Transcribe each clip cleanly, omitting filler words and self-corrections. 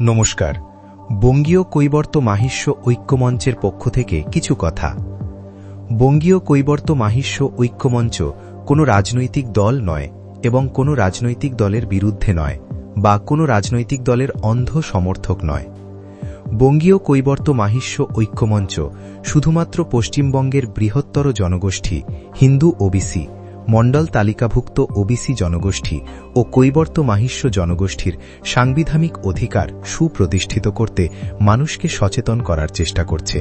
নমস্কার। বঙ্গীয় কৈবর্ত মাহিষ্য ঐক্যমঞ্চের পক্ষ থেকে কিছু কথা। বঙ্গীয় কৈবর্ত মাহিষ্য ঐক্যমঞ্চ কোনো রাজনৈতিক দল নয় এবং কোনো রাজনৈতিক দলের বিরুদ্ধে নয় বা কোনো রাজনৈতিক দলের অন্ধ সমর্থক নয়। বঙ্গীয় কৈবর্ত মাহিষ্য ঐক্যমঞ্চ শুধুমাত্র পশ্চিমবঙ্গের বৃহত্তর জনগোষ্ঠী হিন্দু ওবিসি, মণ্ডল তালিকাভুক্ত ওবিসি জনগোষ্ঠী ও কৈবর্ত মাহিষ্য জনগোষ্ঠীর সাংবিধানিক অধিকার সুপ্রতিষ্ঠিত করতে মানুষকে সচেতন করার চেষ্টা করছে।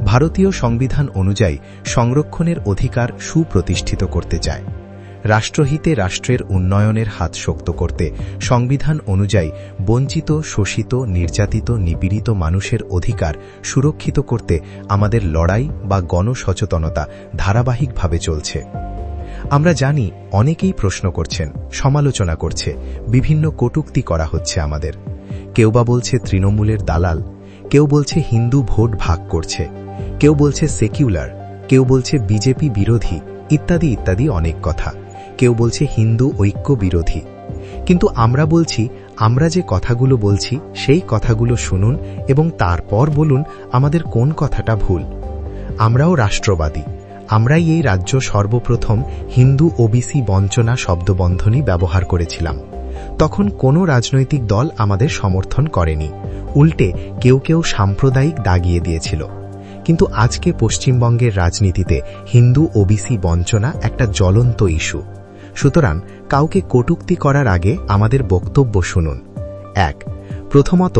ভারতীয় সংবিধান অনুযায়ী সংরক্ষণের অধিকার সুপ্রতিষ্ঠিত করতে চায়। রাষ্ট্রহিতে রাষ্ট্রের উন্নয়নের হাত শক্ত করতে সংবিধান অনুযায়ী বঞ্চিত, শোষিত, নির্যাতিত, নিপীড়িত মানুষের অধিকার সুরক্ষিত করতে আমাদের লড়াই বা গণসচেতনতা ধারাবাহিকভাবে চলছে। আমরা জানি অনেকেই প্রশ্ন করছেন, সমালোচনা করছে, বিভিন্ন কটূক্তি করা হচ্ছে আমাদের। কেউ বা বলছে তৃণমূলের দালাল, কেউ বলছে হিন্দু ভোট ভাগ করছে, কেউ বলছে সেকুলার, কেউ বলছে বিজেপি বিরোধী, ইত্যাদি ইত্যাদি অনেক কথা। কেউ বলছে হিন্দু ঐক্য বিরোধী। কিন্তু আমরা বলছি, আমরা যে কথাগুলো বলছি সেই কথাগুলো শুনুন এবং তারপর বলুন আমাদের কোন কথাটা ভুল। আমরাও রাষ্ট্রবাদী। আমরাই এই রাজ্য সর্বপ্রথম হিন্দু ওবিসি বঞ্চনা শব্দবন্ধনী ব্যবহার করেছিলাম। তখন কোনো রাজনৈতিক দল আমাদের সমর্থন করেনি, উল্টে কেউ কেউ সাম্প্রদায়িক দাগিয়ে দিয়েছিল। কিন্তু আজকে পশ্চিমবঙ্গের রাজনীতিতে হিন্দু ওবিসি বঞ্চনা একটা জ্বলন্ত ইস্যু। সুতরাং কাউকে কটূক্তি করার আগে আমাদের বক্তব্য শুনুন। প্রথমত,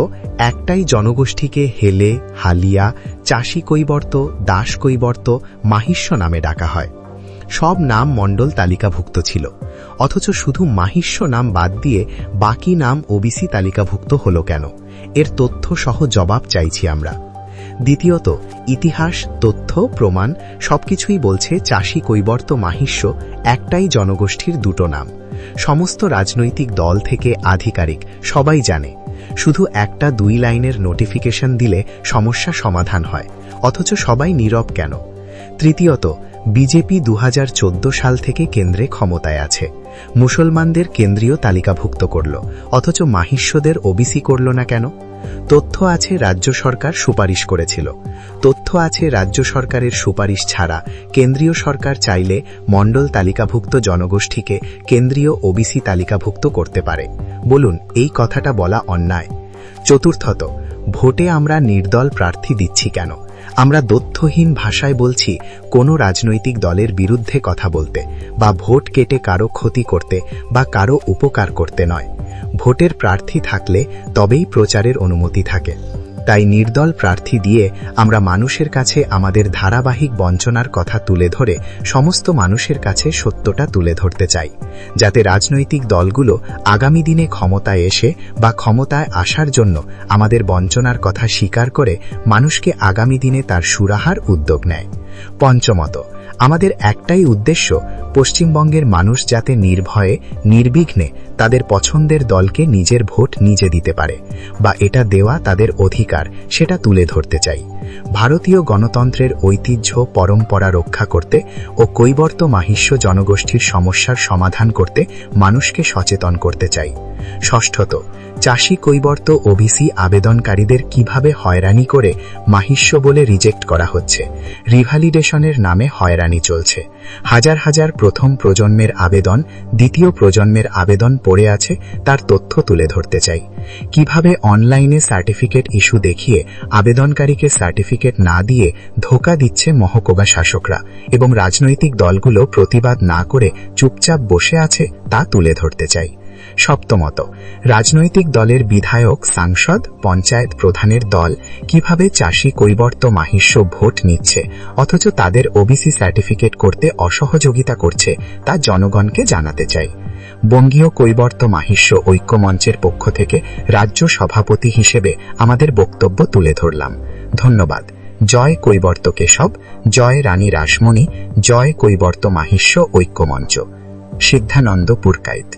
একটাই জনগোষ্ঠীকে হেলে, হালিয়া, চাষী কৈবর্ত, দাস কৈবর্ত, মাহিষ্য নামে ডাকা হয়। সব নাম মণ্ডল তালিকাভুক্ত ছিল, অথচ শুধু মাহিষ্য নাম বাদ দিয়ে বাকি নাম ওবিসি তালিকাভুক্ত হল কেন? এর তথ্য সহ জবাব চাইছি আমরা। দ্বিতীয়ত, ইতিহাস, তথ্য, প্রমাণ সবকিছুই বলছে চাষী কৈবর্ত মাহিষ্য একটাই জনগোষ্ঠীর দুটো নাম। সমস্ত রাজনৈতিক দল থেকে আধিকারিক সবাই জানে। শুধু একটা 2 লাইনের নোটিফিকেশন দিলে সমস্যা সমাধান হয়, অথচ সবাই নীরব কেন? তৃতীয়ত, বিজেপি 2014 সাল থেকে কেন্দ্রে ক্ষমতায় আছে। মুসলমানদের কেন্দ্রীয় তালিকাভুক্ত করল, অথচ মাহিষ্যদের ওবিসি করল না কেন? তথ্য আছে রাজ্য সরকার সুপারিশ করেছিল। তথ্য আছে রাজ্য সরকারের সুপারিশ ছাড়া কেন্দ্রীয় সরকার চাইলে মণ্ডল তালিকাভুক্ত জনগোষ্ঠীকে কেন্দ্রীয় ওবিসি তালিকাভুক্ত করতে পারে। বলুন, এই কথাটা বলা অন্যায়? চতুর্থত, ভোটে আমরা নির্দল প্রার্থী দিচ্ছি কেন? আমরা তথ্যহীন ভাষায় বলছি কোনো রাজনৈতিক দলের বিরুদ্ধে কথা বলতে বা ভোট কেটে কারো ক্ষতি করতে বা কারো উপকার করতে নয়। ভোটের প্রার্থী থাকলে তবেই প্রচারের অনুমতি থাকে। তাই নির্দল প্রার্থী দিয়ে আমরা মানুষের কাছে আমাদের ধারাবাহিক বঞ্চনার কথা তুলে ধরে সমস্ত মানুষের কাছে সত্যটা তুলে ধরতে চাই, যাতে রাজনৈতিক দলগুলো আগামী দিনে ক্ষমতায় এসে বা ক্ষমতায় আসার জন্য আমাদের বঞ্চনার কথা স্বীকার করে মানুষকে আগামী দিনে তার সুরাহার উদ্যোগ নেয়। পঞ্চমত, আমাদের একটাই উদ্দেশ্য, পশ্চিমবঙ্গের মানুষ যাতে নির্ভয়ে, নির্বিঘ্নে তাদের পছন্দের দলকে নিজের ভোট নিজে দিতে পারে বা এটা দেওয়া তাদের অধিকার, সেটা তুলে ধরতে চাই। ভারতীয় গণতন্ত্রের ঐতিহ্য, পরম্পরা রক্ষা করতে ও কৈবর্ত মাহিষ্য জনগোষ্ঠীর সমস্যার সমাধান করতে মানুষকে সচেতন করতে চাই। ষষ্ঠত, চাষী কৈবর্ত ওবিসি আবেদনকারীদের কিভাবে হয়রানি করে মাহিষ্য বলে রিজেক্ট করা হচ্ছে। রিভ্যালিডেশনের নামে হয়রানি চলছে। হাজার হাজার প্রথম প্রজন্মের আবেদন, দ্বিতীয় প্রজন্মের আবেদন পড়ে আছে, তার তথ্য তুলে ধরতে চাই। কিভাবে অনলাইনে সার্টিফিকেট ইস্যু দেখিয়ে আবেদনকারীকে সার্টিফিকেট না দিয়ে ধোঁকা দিচ্ছে মহকুমা শাসকরা এবং রাজনৈতিক দলগুলো প্রতিবাদ না করে চুপচাপ বসে আছে, তা তুলে ধরতে চাই। সপ্তমত, রাজনৈতিক দলের বিধায়ক, সাংসদ, পঞ্চায়েত প্রধানের দল কিভাবে চাষী কৈবর্ত মাহিষ্য ভোট নিচ্ছে অথচ তাদের ওবিসি সার্টিফিকেট করতে অসহযোগিতা করছে, তা জনগণকে জানাতে চাই। বঙ্গীয় কৈবর্ত মাহিষ্য ঐক্যমঞ্চের পক্ষ থেকে রাজ্য সভাপতি হিসেবে আমাদের বক্তব্য তুলে ধরলাম। ধন্যবাদ। জয় কৈবর্ত কেশব, জয় রানী রাসমণি, জয় কৈবর্ত মাহিষ্য ঐক্যমঞ্চ। সিদ্ধানন্দ পুরকাইত।